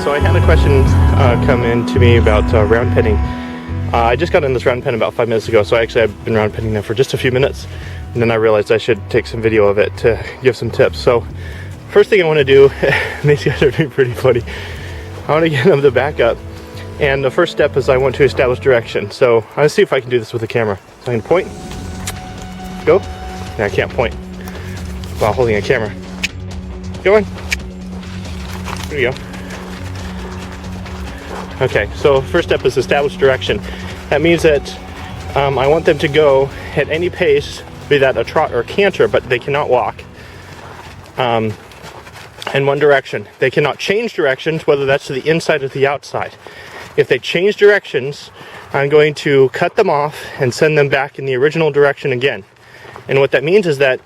So I had a question come in to me about round penning. I just got in this round pen about 5 minutes ago, so I've been round penning now for just a few minutes, and then I realized I should take some video of it to give some tips. So first thing I want to do, these guys are being pretty funny, I want to get them to back up, and the first step is I want to establish direction. So let's see if I can do this with the camera. So I'm going to point, go, and I can't point while holding a camera. Going. There you go. Okay, so first step is establish direction. That means that I want them to go at any pace, be that a trot or a canter, but they cannot walk in one direction. They cannot change directions, whether that's to the inside or the outside. If they change directions, I'm going to cut them off and send them back in the original direction again. And what that means is that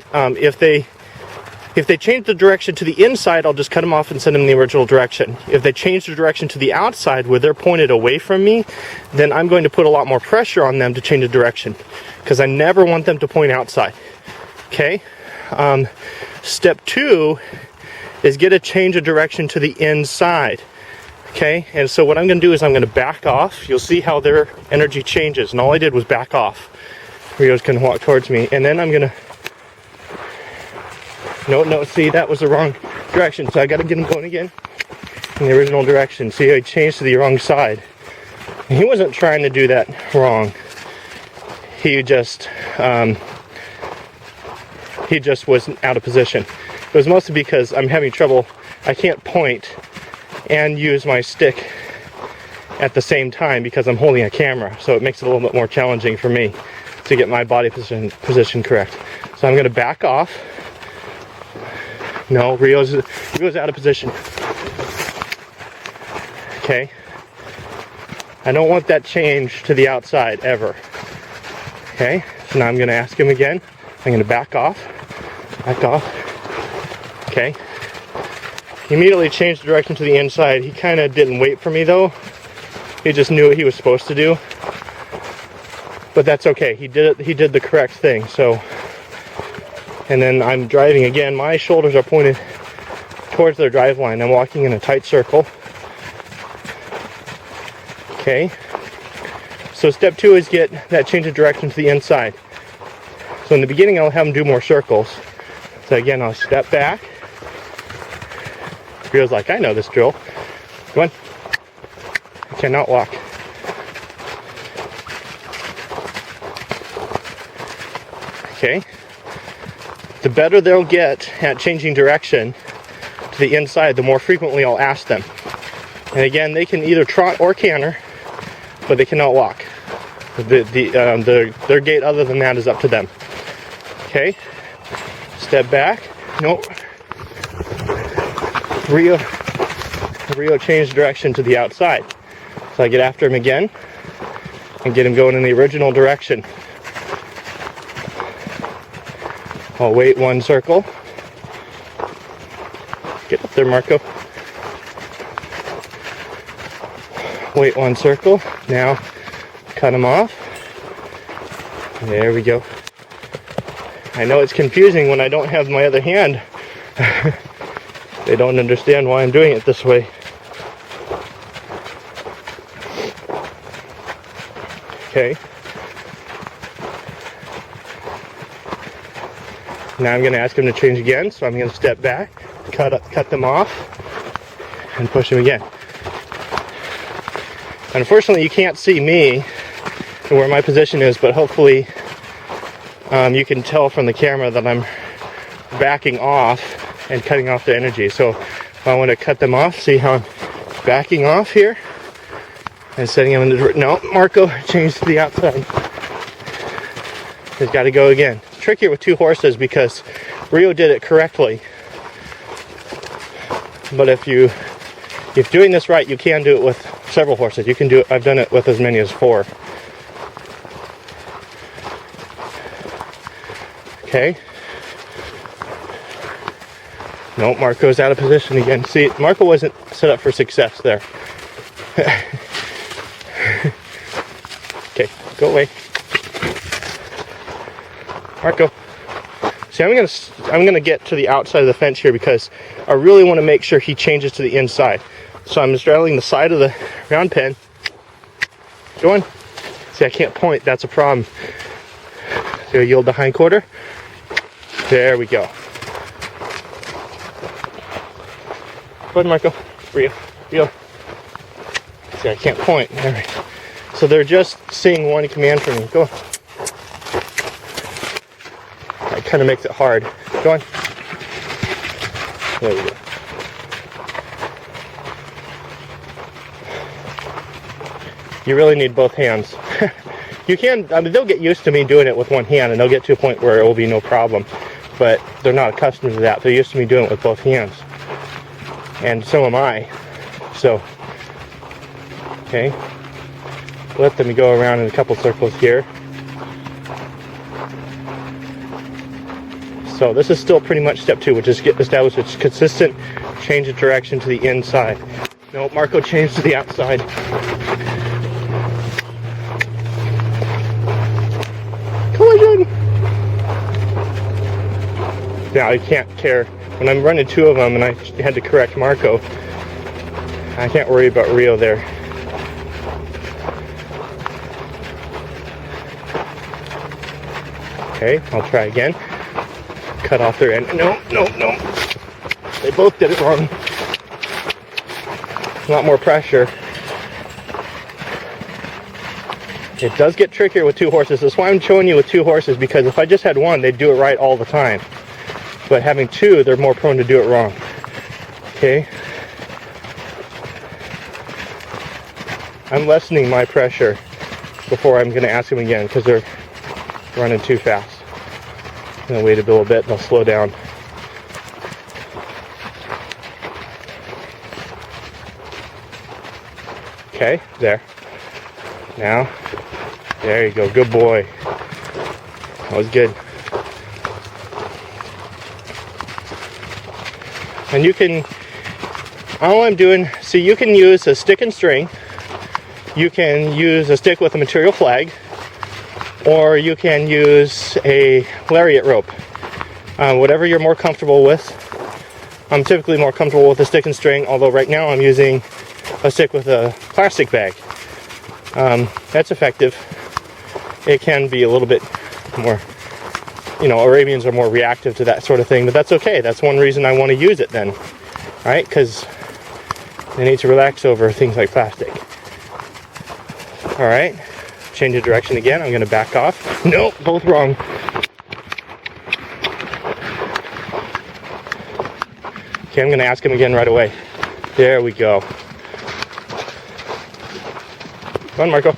if they change the direction to the inside, I'll just cut them off and send them in the original direction. If they change the direction to the outside where they're pointed away from me, then I'm going to put a lot more pressure on them to change the direction, because I never want them to point outside. Okay? Step 2 is get a change of direction to the inside. Okay? And so what I'm going to do is I'm going to back off. You'll see how their energy changes. And all I did was back off. Rio's going to walk towards me. And then I'm going to... No, see, that was the wrong direction. So I got to get him going again in the original direction. See, I changed to the wrong side. And he wasn't trying to do that wrong. He just was out of position. It was mostly because I'm having trouble. I can't point and use my stick at the same time because I'm holding a camera. So it makes it a little bit more challenging for me to get my body position correct. So I'm going to back off. No, Rio's out of position. Okay. I don't want that change to the outside ever. Okay. So now I'm going to ask him again. I'm going to back off. Back off. Okay. He immediately changed the direction to the inside. He kind of didn't wait for me though. He just knew what he was supposed to do. But that's okay. He did it. He did the correct thing. So. And then I'm driving again. My shoulders are pointed towards their drive line. I'm walking in a tight circle. Okay. So step 2 is get that change of direction to the inside. So in the beginning, I'll have them do more circles. So again, I'll step back. Rio's like, I know this drill. Come on. I cannot walk. Okay. The better they'll get at changing direction to the inside, the more frequently I'll ask them. And again, they can either trot or canter, but they cannot walk. Their gait other than that is up to them. Okay, step back. Nope. Rio changed direction to the outside. So I get after him again and get him going in the original direction. I'll wait one circle. Get up there, Marco. Wait one circle. Now, cut him off. There we go. I know it's confusing when I don't have my other hand. They don't understand why I'm doing it this way. Okay. Now I'm going to ask him to change again, so I'm going to step back, cut them off, and push him again. Unfortunately, you can't see me and where my position is, but hopefully you can tell from the camera that I'm backing off and cutting off the energy. So if I want to cut them off, see how I'm backing off here and setting them in the... No, Marco changed to the outside. He's got to go again. It's trickier with 2 horses because Rio did it correctly. But if you're doing this right, you can do it with several horses. You can do it. I've done it with as many as 4. Okay. No, Marco's out of position again. See, Marco wasn't set up for success there. Okay, go away. Marco. See, I'm gonna get to the outside of the fence here because I really want to make sure he changes to the inside. So I'm straddling the side of the round pen. Go on. See, I can't point. That's a problem. So yield the hind quarter. There we go. Go ahead, Marco. Reel. See, I can't point. All right. So they're just seeing one command from me. Go on. That kind of makes it hard. Go on. There we go. You really need both hands. You can, I mean, they'll get used to me doing it with one hand, and they'll get to a point where it will be no problem. But they're not accustomed to that. They're used to me doing it with both hands. And so am I. So, okay. Let them go around in a couple circles here. So this is still pretty much step 2, which is get established it's consistent, change of direction to the inside. No, Marco changed to the outside. Collision! Now I can't care. When I'm running 2 of them and I had to correct Marco, I can't worry about Rio there. Okay, I'll try again. Cut off their end. No. They both did it wrong. A lot more pressure. It does get trickier with 2 horses. That's why I'm showing you with 2 horses, because if I just had 1, they'd do it right all the time. But having 2, they're more prone to do it wrong. Okay? I'm lessening my pressure before I'm going to ask them again, because they're running too fast. I'm going to wait a little bit and they'll slow down. Okay, there. Now, there you go. Good boy. That was good. And you can, all I'm doing, see, you can use a stick and string. You can use a stick with a material flag. Or you can use a lariat rope. Whatever you're more comfortable with. I'm typically more comfortable with a stick and string, although right now I'm using a stick with a plastic bag. That's effective. It can be a little bit more, you know, Arabians are more reactive to that sort of thing, but that's okay. That's one reason I want to use it then, right? Because they need to relax over things like plastic. All right. Change of direction again. I'm going to back off. Nope, both wrong. Okay, I'm going to ask him again right away. There we go. Come on, Marco.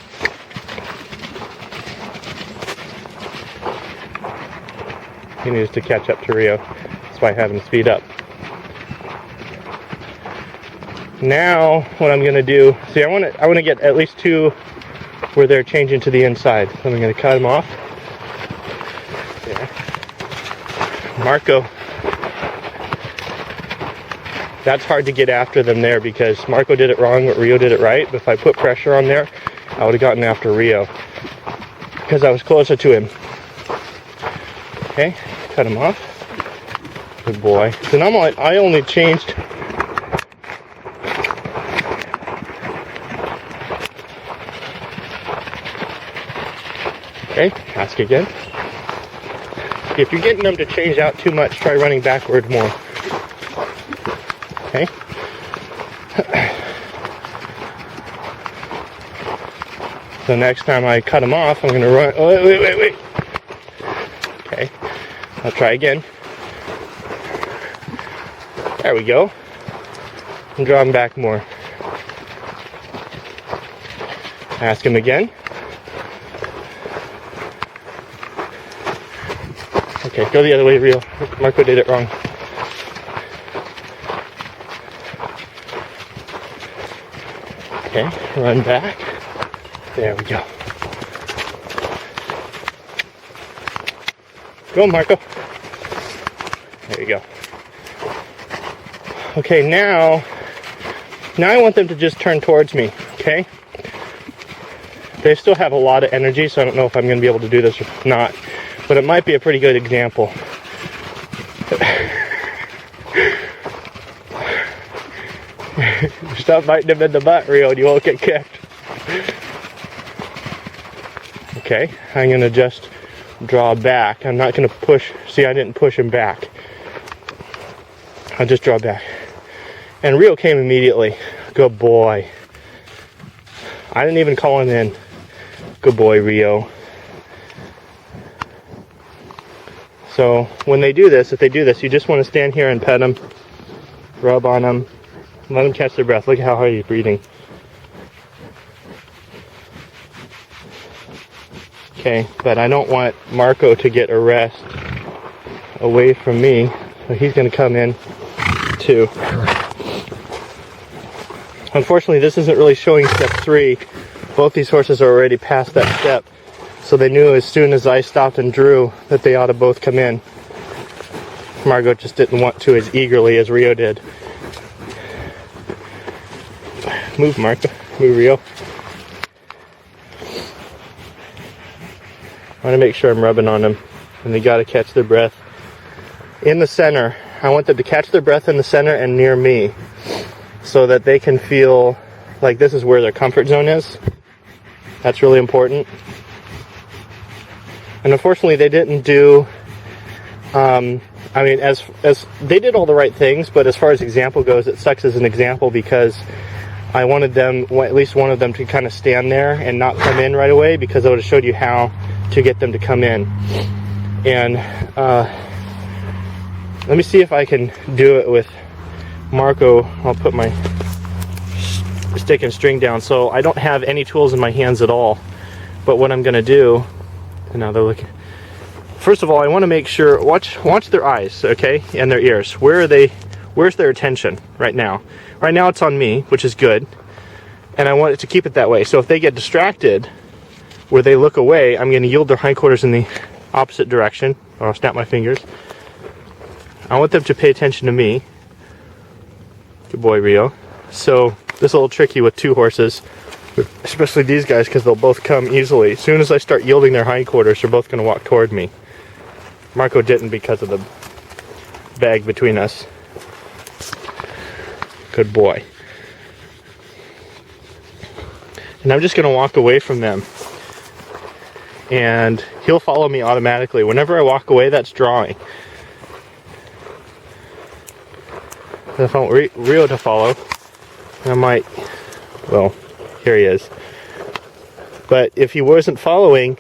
He needs to catch up to Rio. That's why I have him speed up. Now, what I'm going to do, see, I want to get at least 2 where they're changing to the inside. So I'm going to cut them off. There. Marco. That's hard to get after them there because Marco did it wrong, but Rio did it right. But if I put pressure on there, I would have gotten after Rio because I was closer to him. Okay, cut him off. Good boy. So now I only changed. Okay, ask again. If you're getting them to change out too much, try running backward more. Okay. So next time I cut them off, I'm going to run. Oh, wait. Okay. I'll try again. There we go. And draw him back more. Ask him again. Okay, go the other way, Rio. Marco did it wrong. Okay, run back. There we go. Go, Marco. There you go. Okay, now I want them to just turn towards me, okay? They still have a lot of energy, so I don't know if I'm going to be able to do this or not. But it might be a pretty good example. Stop biting him in the butt, Rio, and you won't get kicked. Okay, I'm gonna just draw back. I'm not gonna push. See, I didn't push him back. I'll just draw back. And Rio came immediately. Good boy. I didn't even call him in. Good boy, Rio. So when they do this, if they do this, you just want to stand here and pet them, rub on them, let them catch their breath. Look at how hard he's breathing. Okay, but I don't want Marco to get a rest away from me, so he's going to come in too. Unfortunately, this isn't really showing step 3. Both these horses are already past that step, so they knew as soon as I stopped and drew that they ought to both come in. Margot just didn't want to as eagerly as Rio did. Move, Marco. Move, Rio. I want to make sure I'm rubbing on them, and they got to catch their breath in the center. I want them to catch their breath in the center and near me, so that they can feel like this is where their comfort zone is. That's really important. And unfortunately, they didn't do. I mean, as they did all the right things, but as far as example goes, it sucks as an example because I wanted them, at least one of them, to kind of stand there and not come in right away, because I would have showed you how to get them to come in. And let me see if I can do it with Marco. I'll put my stick and string down, so I don't have any tools in my hands at all. But what I'm going to do, and now they're looking. First of all, I want to make sure, watch their eyes, okay, and their ears. Where are they? Where's their attention right now? Right now it's on me, which is good, and I want it to keep it that way. So if they get distracted, where they look away, I'm going to yield their hindquarters in the opposite direction, or I'll snap my fingers. I want them to pay attention to me. Good boy, Rio. So this is a little tricky with 2 horses, especially these guys, because they'll both come easily. As soon as I start yielding their hindquarters, they're both going to walk toward me. Marco didn't because of the bag between us. Good boy. And I'm just going to walk away from them. And he'll follow me automatically. Whenever I walk away, that's drawing. And if I want Rio to follow, I might, well, here he is. But if he wasn't following,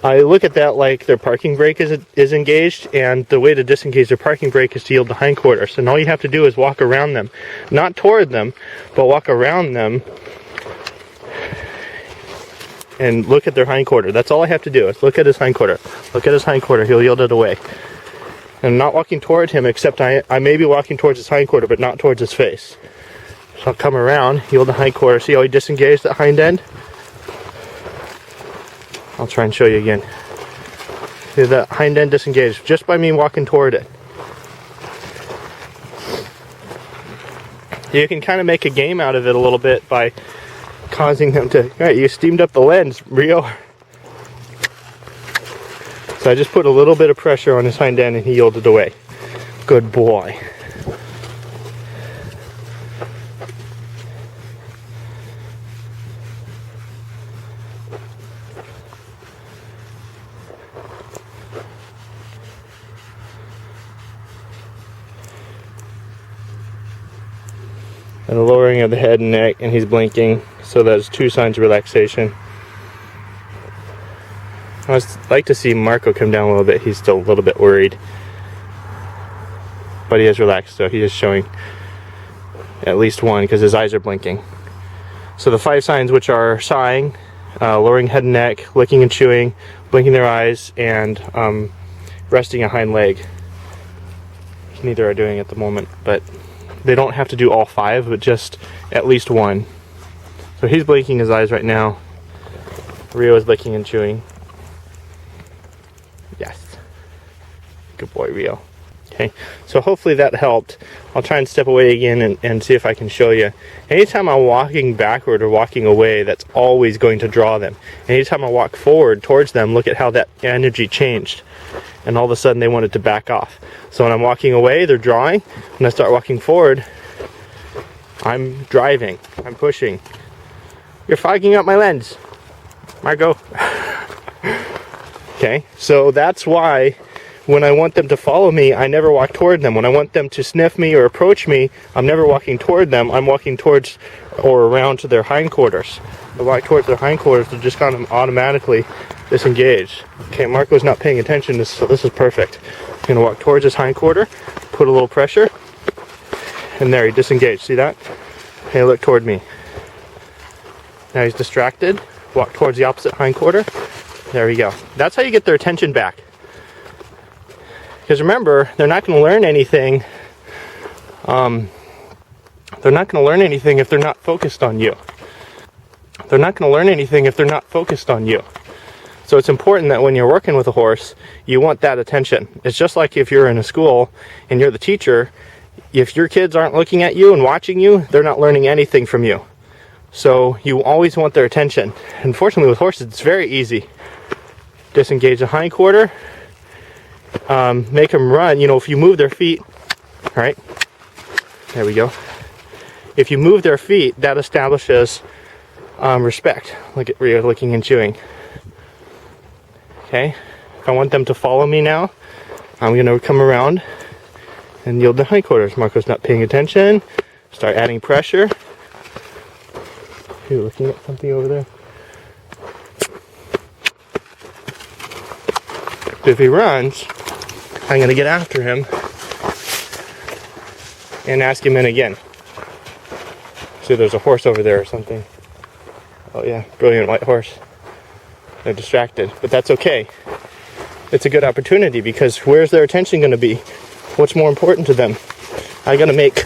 I look at that like their parking brake is engaged, and the way to disengage their parking brake is to yield the hindquarters. And all you have to do is walk around them. Not toward them, but walk around them and look at their hindquarter. That's all I have to do is look at his hindquarter. Look at his hindquarter. He'll yield it away. And I'm not walking toward him, except I may be walking towards his hindquarter, but not towards his face. So I'll come around, yield the hindquarter. See how he disengaged that hind end? I'll try and show you again. See that hind end disengaged just by me walking toward it. You can kind of make a game out of it a little bit by causing them to... Alright, you steamed up the lens, Rio. So I just put a little bit of pressure on his hind end and he yielded away. Good boy. And the lowering of the head and neck, and he's blinking, so that's 2 signs of relaxation. I would like to see Marco come down a little bit. He's still a little bit worried, but he is relaxed, so he is showing at least 1 because his eyes are blinking. So the 5 signs, which are sighing, lowering head and neck, licking and chewing, blinking their eyes, and resting a hind leg. Neither are doing at the moment, but they don't have to do all 5, but just at least 1. So he's blinking his eyes right now. Rio is licking and chewing. Yes. Good boy, Rio. Okay, so hopefully that helped. I'll try and step away again and see if I can show you. Anytime I'm walking backward or walking away, that's always going to draw them. Anytime I walk forward towards them, look at how that energy changed. And all of a sudden they wanted to back off. So when I'm walking away, they're drawing. When I start walking forward, I'm driving. I'm pushing. You're fogging up my lens, Marco. Okay, so that's why when I want them to follow me, I never walk toward them. When I want them to sniff me or approach me, I'm never walking toward them. I'm walking towards or around to their hindquarters. I walk towards their hindquarters to just kind of automatically disengage. Okay, Marco's not paying attention, so this is perfect. I'm gonna walk towards his hindquarter, put a little pressure, and there, he disengaged. See that? Okay, look toward me. Now he's distracted. Walk towards the opposite hindquarter. There we go. That's how you get their attention back. Because remember, they're not going to learn anything. They're not going to learn anything if they're not focused on you. They're not going to learn anything if they're not focused on you. So it's important that when you're working with a horse, you want that attention. It's just like if you're in a school and you're the teacher, if your kids aren't looking at you and watching you, they're not learning anything from you. So you always want their attention. Unfortunately with horses, it's very easy. Disengage the hindquarter, make them run. You know, if you move their feet, right? There we go. If you move their feet, that establishes respect. Look at Rio licking and chewing. Okay, if I want them to follow me now, I'm going to come around and yield the hindquarters. Marco's not paying attention. Start adding pressure. You're looking at something over there. So if he runs, I'm going to get after him and ask him in again. So there's a horse over there or something. Oh yeah, brilliant white horse. They're distracted, but that's okay. It's a good opportunity because where's their attention going to be? What's more important to them? I got to make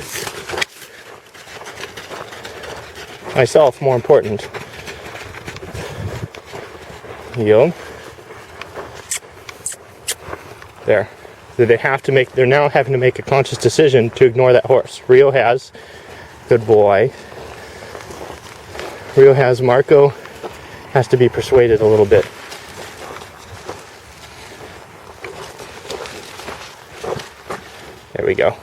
myself more important. Yield. There. So they're now having to make a conscious decision to ignore that horse. Rio has. Good boy. Rio has. Marco has to be persuaded a little bit. There we go.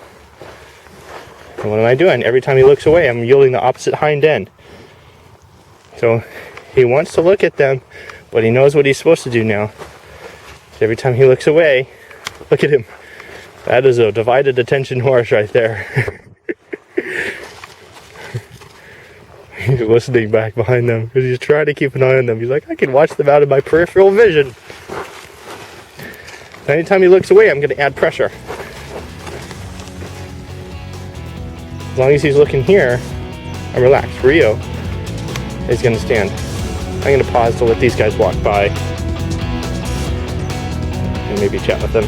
And what am I doing? Every time he looks away, I'm yielding the opposite hind end. So he wants to look at them, but he knows what he's supposed to do now. So every time he looks away, look at him. That is a divided attention horse right there. He's listening back behind them because he's trying to keep an eye on them. He's like, I can watch them out of my peripheral vision. Anytime he looks away, I'm going to add pressure. As long as he's looking here, I'm relaxed. Rio is going to stand. I'm going to pause to let these guys walk by and maybe chat with them.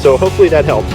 So hopefully that helped.